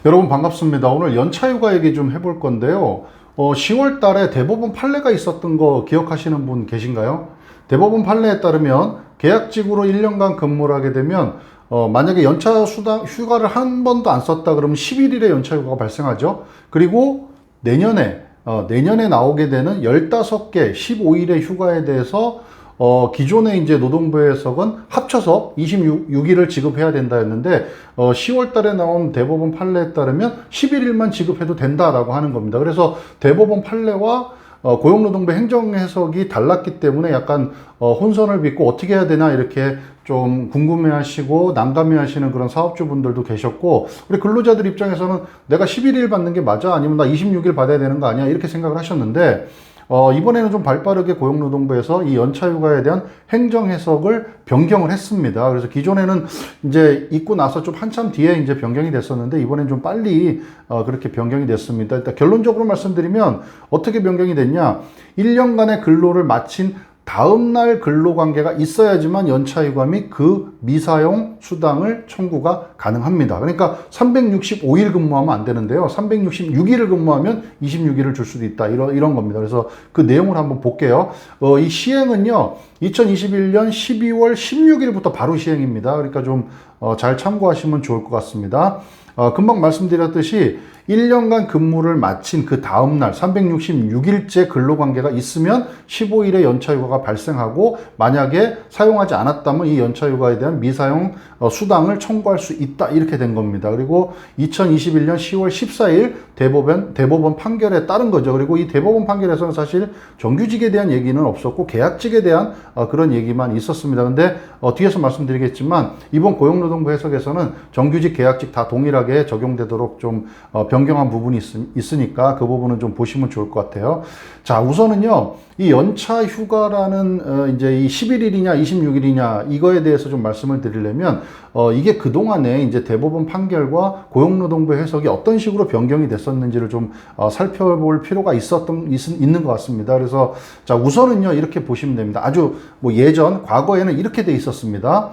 여러분 반갑습니다. 오늘 연차휴가 얘기 좀 해볼 건데요. 10월 달에 대법원 판례가 있었던 거 기억하시는 분 계신가요? 대법원 판례에 따르면 계약직으로 1년간 근무를 하게 되면 만약에 연차 휴가를 한 번도 안 썼다 그러면 11일의 연차휴가가 발생하죠. 그리고 내년에 나오게 되는 15개 15일의 휴가에 대해서 기존에 이제 노동부에서는 합쳐서 26일을 지급해야 된다 했는데, 10월 달에 나온 대법원 판례에 따르면 11일만 지급해도 된다라고 하는 겁니다. 그래서 대법원 판례와 고용노동부 행정해석이 달랐기 때문에 약간 혼선을 빚고 어떻게 해야 되나 이렇게 좀 궁금해하시고 난감해하시는 그런 사업주분들도 계셨고, 우리 근로자들 입장에서는 내가 11일 받는 게 맞아? 아니면 나 26일 받아야 되는 거 아니야? 이렇게 생각을 하셨는데, 이번에는 좀 발빠르게 고용노동부에서 이 연차휴가에 대한 행정 해석을 변경을 했습니다. 그래서 기존에는 이제 있고 나서 좀 한참 뒤에 이제 변경이 됐었는데, 이번엔 좀 빨리 그렇게 변경이 됐습니다. 일단 결론적으로 말씀드리면 어떻게 변경이 됐냐? 1년간의 근로를 마친 다음 날 근로관계가 있어야지만 연차휴가 및 그 미사용 수당을 청구가 가능합니다. 그러니까 365일 근무하면 안 되는데요. 366일을 근무하면 26일을 줄 수도 있다. 이런 겁니다. 그래서 그 내용을 한번 볼게요. 이 시행은요, 2021년 12월 16일부터 바로 시행입니다. 그러니까 좀 잘 참고하시면 좋을 것 같습니다. 금방 말씀드렸듯이 1년간 근무를 마친 그 다음날 366일째 근로관계가 있으면 15일의 연차휴가가 발생하고, 만약에 사용하지 않았다면 이 연차휴가에 대한 미사용 수당을 청구할 수 있다. 이렇게 된 겁니다. 그리고 2021년 10월 14일 대법원 판결에 따른 거죠. 그리고 이 대법원 판결에서는 사실 정규직에 대한 얘기는 없었고 계약직에 대한 그런 얘기만 있었습니다. 근데 뒤에서 말씀드리겠지만 이번 고용노동부 해석에서는 정규직, 계약직 다 동일하게 적용되도록 좀 변경한 부분이 있으니까 그 부분은 좀 보시면 좋을 것 같아요. 자, 우선은요, 이 연차 휴가라는 이제 이 11일이냐 26일이냐 이거에 대해서 좀 말씀을 드리려면, 이게 그동안에 이제 대법원 판결과 고용노동부 해석이 어떤 식으로 변경이 됐었는지를 좀 살펴볼 필요가 있는 것 같습니다. 그래서 자, 우선은요, 이렇게 보시면 됩니다. 아주 뭐 과거에는 이렇게 돼 있었습니다.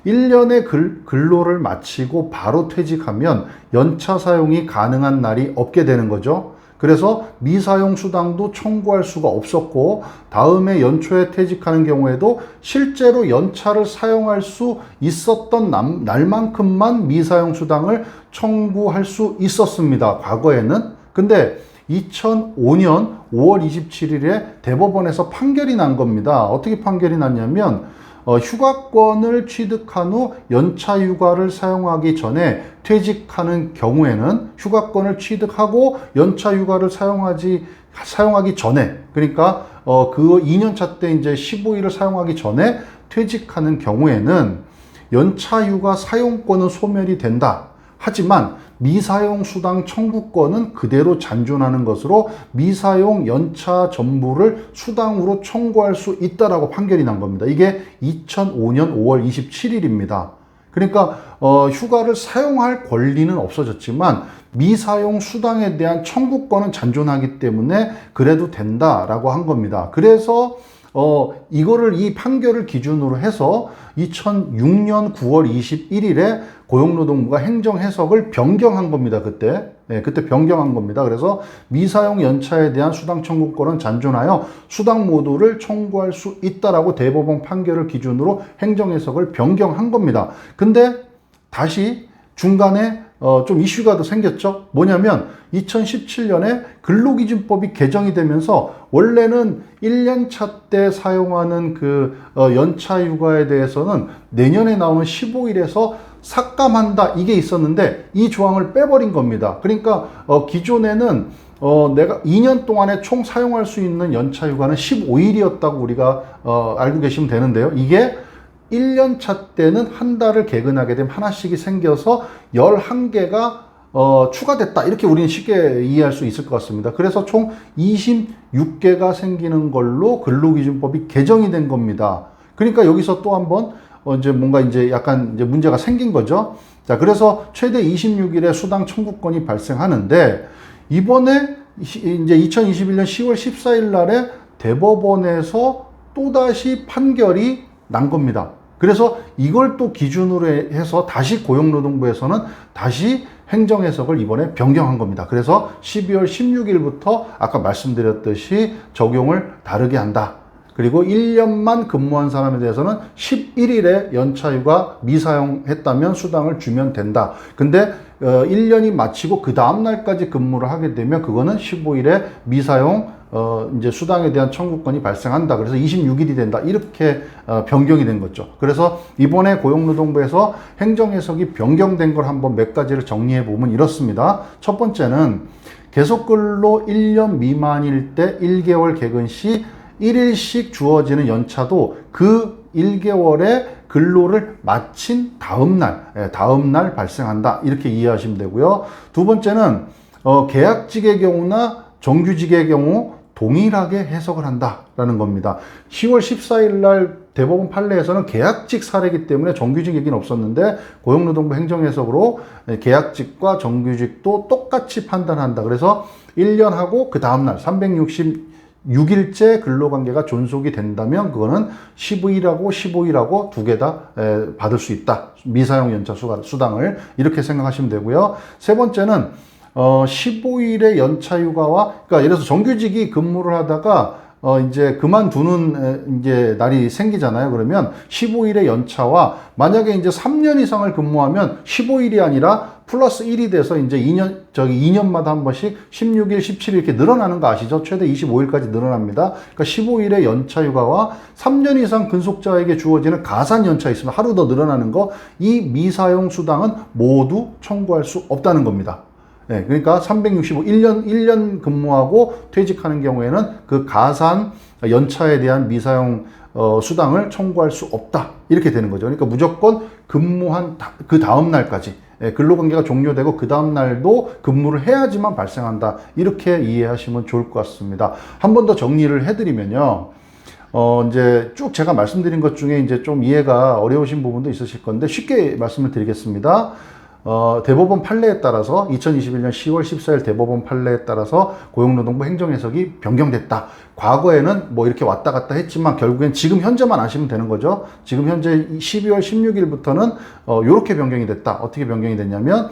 1년의 근로를 마치고 바로 퇴직하면 연차 사용이 가능한 날이 없게 되는 거죠. 그래서 미사용 수당도 청구할 수가 없었고, 다음해 연초에 퇴직하는 경우에도 실제로 연차를 사용할 수 있었던 날만큼만 미사용 수당을 청구할 수 있었습니다. 과거에는. 근데 2005년 5월 27일에 대법원에서 판결이 난 겁니다. 어떻게 판결이 났냐면, 휴가권을 취득한 후 연차휴가를 사용하기 전에 퇴직하는 경우에는, 휴가권을 취득하고 연차휴가를 사용하기 전에, 그러니까 그 2년차 때 이제 15일을 사용하기 전에 퇴직하는 경우에는 연차휴가 사용권은 소멸이 된다. 하지만 미사용 수당 청구권은 그대로 잔존하는 것으로 미사용 연차 전부를 수당으로 청구할 수 있다라고 판결이 난 겁니다. 이게 2005년 5월 27일입니다. 그러니까 휴가를 사용할 권리는 없어졌지만 미사용 수당에 대한 청구권은 잔존하기 때문에 그래도 된다라고 한 겁니다. 그래서 이 판결을 기준으로 해서 2006년 9월 21일에 고용노동부가 행정 해석을 변경한 겁니다. 그때 변경한 겁니다. 그래서 미사용 연차에 대한 수당 청구권은 잔존하여 수당 모두를 청구할 수 있다라고 대법원 판결을 기준으로 행정 해석을 변경한 겁니다. 근데 다시 중간에 좀 이슈가 더 생겼죠. 뭐냐면 2017년에 근로기준법이 개정이 되면서 원래는 1년차 때 사용하는 그 연차휴가에 대해서는 내년에 나오는 15일에서 삭감한다, 이게 있었는데 이 조항을 빼버린 겁니다. 그러니까 기존에는 내가 2년 동안에 총 사용할 수 있는 연차휴가는 15일이었다고 우리가 알고 계시면 되는데요. 이게 1년차 때는 한 달을 개근하게 되면 하나씩이 생겨서 11개가 추가됐다. 이렇게 우리는 쉽게 이해할 수 있을 것 같습니다. 그래서 총 26개가 생기는 걸로 근로기준법이 개정이 된 겁니다. 그러니까 여기서 또 한번 이제 뭔가 이제 약간 이제 문제가 생긴 거죠. 자, 그래서 최대 26일의 수당 청구권이 발생하는데, 이번에 이제 2021년 10월 14일 날에 대법원에서 또다시 판결이 난 겁니다. 그래서 이걸 또 기준으로 해서 다시 고용노동부에서는 다시 행정 해석을 이번에 변경한 겁니다. 그래서 12월 16일부터 아까 말씀드렸듯이 적용을 다르게 한다. 그리고 1년만 근무한 사람에 대해서는 11일에 연차휴가 미사용했다면 수당을 주면 된다. 근데 1년이 마치고 그 다음 날까지 근무를 하게 되면 그거는 15일에 미사용 이제 수당에 대한 청구권이 발생한다. 그래서 26일이 된다. 이렇게 변경이 된 거죠. 그래서 이번에 고용노동부에서 행정해석이 변경된 걸 한번 몇 가지를 정리해 보면 이렇습니다. 첫 번째는 계속근로 1년 미만일 때 1개월 개근 시 1일씩 주어지는 연차도 그 1개월의 근로를 마친 다음날 발생한다. 이렇게 이해하시면 되고요. 두 번째는 계약직의 경우나 정규직의 경우 동일하게 해석을 한다라는 겁니다. 10월 14일 날 대법원 판례에서는 계약직 사례이기 때문에 정규직 얘기는 없었는데 고용노동부 행정해석으로 계약직과 정규직도 똑같이 판단한다. 그래서 1년하고 그 다음날 366일째 근로관계가 존속이 된다면 그거는 15일하고 15일하고 두 개 다 받을 수 있다. 미사용 연차 수당을 이렇게 생각하시면 되고요. 세 번째는 15일의 연차휴가와, 그러니까 예를 들어서 정규직이 근무를 하다가 이제 그만두는 이제 날이 생기잖아요. 그러면 15일의 연차와 만약에 이제 3년 이상을 근무하면 15일이 아니라 플러스 1이 돼서 이제 2년마다 한 번씩 16일, 17일 이렇게 늘어나는 거 아시죠? 최대 25일까지 늘어납니다. 그러니까 15일의 연차휴가와 3년 이상 근속자에게 주어지는 가산 연차 있으면 하루 더 늘어나는 거, 이 미사용 수당은 모두 청구할 수 없다는 겁니다. 네, 그러니까 365, 1년 근무하고 퇴직하는 경우에는 그 가산 연차에 대한 미사용 수당을 청구할 수 없다. 이렇게 되는 거죠. 그러니까 무조건 근무한 그 다음 날까지, 근로관계가 종료되고 그 다음 날도 근무를 해야지만 발생한다. 이렇게 이해하시면 좋을 것 같습니다. 한 번 더 정리를 해드리면요. 이제 쭉 제가 말씀드린 것 중에 이제 좀 이해가 어려우신 부분도 있으실 건데 쉽게 말씀을 드리겠습니다. 대법원 판례에 따라서 2021년 10월 14일 대법원 판례에 따라서 고용노동부 행정해석이 변경됐다. 과거에는 뭐 이렇게 왔다 갔다 했지만 결국엔 지금 현재만 아시면 되는 거죠. 지금 현재 12월 16일부터는 이렇게 변경이 됐다. 어떻게 변경이 됐냐면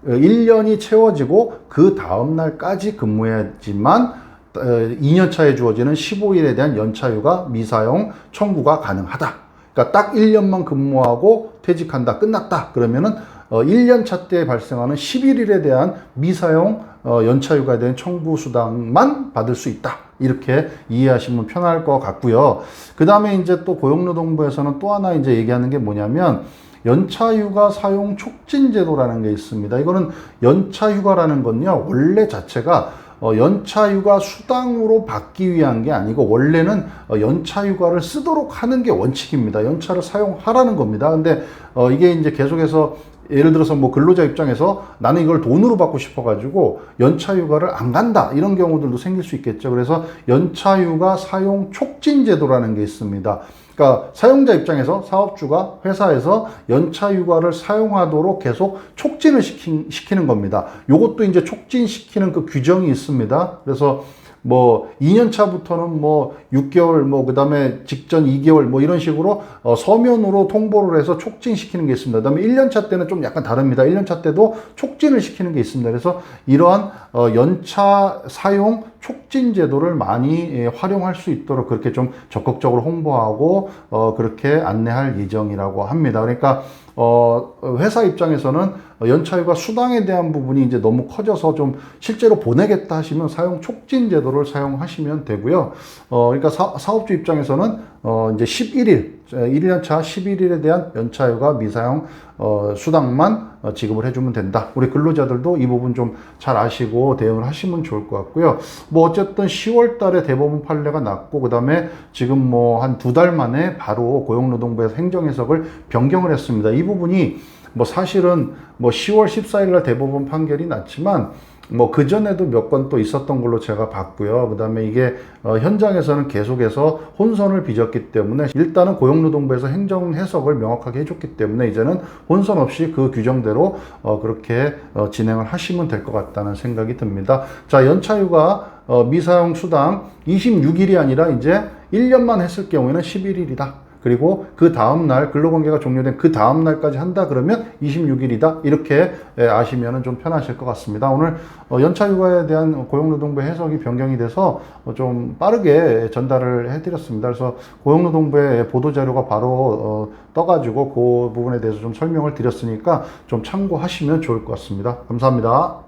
1년이 채워지고 그 다음 날까지 근무해야지만 2년차에 주어지는 15일에 대한 연차휴가 미사용 청구가 가능하다. 그러니까 딱 1년만 근무하고 퇴직한다. 끝났다. 그러면은 1년차 때 발생하는 11일에 대한 미사용 연차휴가에 대한 청구 수당만 받을 수 있다. 이렇게 이해하시면 편할 것 같고요. 그 다음에 이제 또 고용노동부에서는 또 하나 이제 얘기하는 게 뭐냐면 연차휴가 사용 촉진 제도라는 게 있습니다. 이거는 연차휴가라는 건요, 원래 자체가 연차휴가 수당으로 받기 위한 게 아니고 원래는 연차휴가를 쓰도록 하는 게 원칙입니다. 연차를 사용하라는 겁니다. 근데 이게 이제 계속해서 예를 들어서 뭐 근로자 입장에서 나는 이걸 돈으로 받고 싶어가지고 연차휴가를 안 간다. 이런 경우들도 생길 수 있겠죠. 그래서 연차휴가 사용 촉진 제도라는 게 있습니다. 그러니까 사용자 입장에서 사업주가 회사에서 연차휴가를 사용하도록 계속 촉진을 시키는 겁니다. 요것도 이제 촉진시키는 그 규정이 있습니다. 그래서 뭐 2년 차부터는 뭐 6개월 뭐 그다음에 직전 2개월 뭐 이런 식으로 서면으로 통보를 해서 촉진시키는 게 있습니다. 그다음에 1년 차 때는 좀 약간 다릅니다. 1년 차 때도 촉진을 시키는 게 있습니다. 그래서 이러한 연차 사용 촉진 제도를 많이 활용할 수 있도록 그렇게 좀 적극적으로 홍보하고 그렇게 안내할 예정이라고 합니다. 그러니까 회사 입장에서는 연차휴가 수당에 대한 부분이 이제 너무 커져서 좀 실제로 보내겠다 하시면 사용 촉진 제도를 사용하시면 되고요. 그러니까 사업주 입장에서는 이제 11일, 1년차 11일에 대한 연차휴가 미사용 수당만 지급을 해주면 된다. 우리 근로자들도 이 부분 좀 잘 아시고 대응을 하시면 좋을 것 같고요. 뭐 어쨌든 10월 달에 대법원 판례가 났고 그 다음에 지금 뭐 한 2달 만에 바로 고용노동부에서 행정해석을 변경을 했습니다. 이 부분이 뭐 사실은 뭐 10월 14일 날 대법원 판결이 났지만 뭐 그전에도 몇 건 또 있었던 걸로 제가 봤고요. 그 다음에 이게 현장에서는 계속해서 혼선을 빚었기 때문에 일단은 고용노동부에서 행정 해석을 명확하게 해줬기 때문에 이제는 혼선 없이 그 규정대로 그렇게 진행을 하시면 될 것 같다는 생각이 듭니다. 자, 연차휴가 미사용 수당 26일이 아니라 이제 1년만 했을 경우에는 11일이다. 그리고 그 다음날 근로관계가 종료된 그 다음날까지 한다 그러면 26일이다. 이렇게 아시면 좀 편하실 것 같습니다. 오늘 연차휴가에 대한 고용노동부의 해석이 변경이 돼서 좀 빠르게 전달을 해드렸습니다. 그래서 고용노동부의 보도자료가 바로 떠가지고 그 부분에 대해서 좀 설명을 드렸으니까 좀 참고하시면 좋을 것 같습니다. 감사합니다.